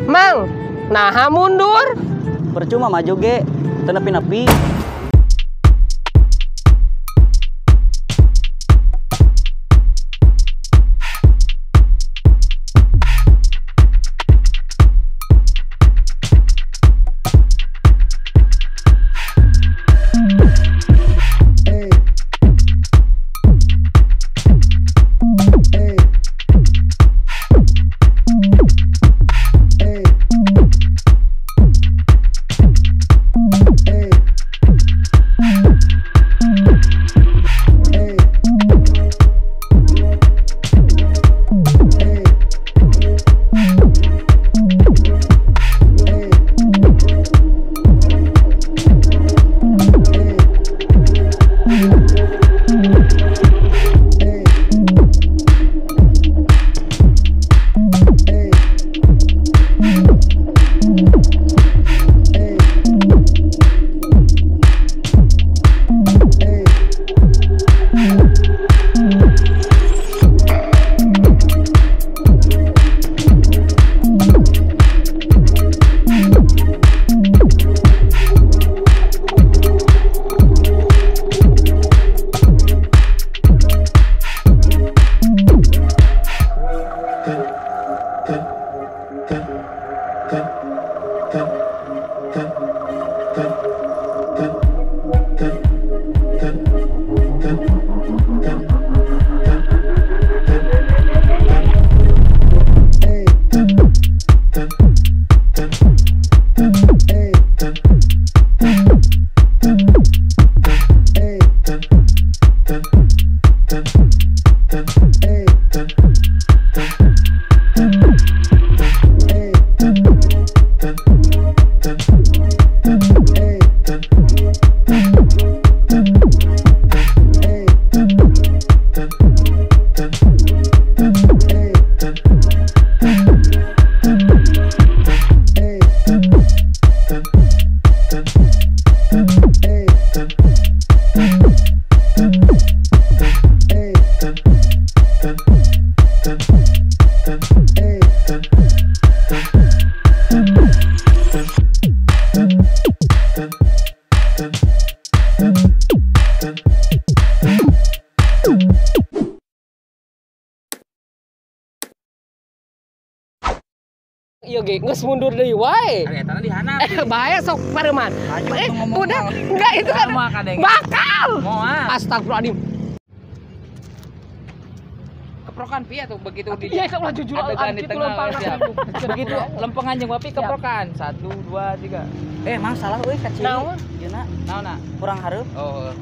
Mang, nah mundur. Percuma maju ge, teu nepi-nepi. Iya ge, geus mundur deui wae. Eta dihanap. Bahaya sok pareman. Udah, enggak itu kan bakal. Astagfirullahaladzim. Keprokan piye tuh begitu di Iya, itu lah jujur adegan di tengah siap. Begitu lempengan jeung wapi keprokan. 1 2 3. Mang salah euy kacil. Naon? Yeuna Naonna? kurang hareup. Oh,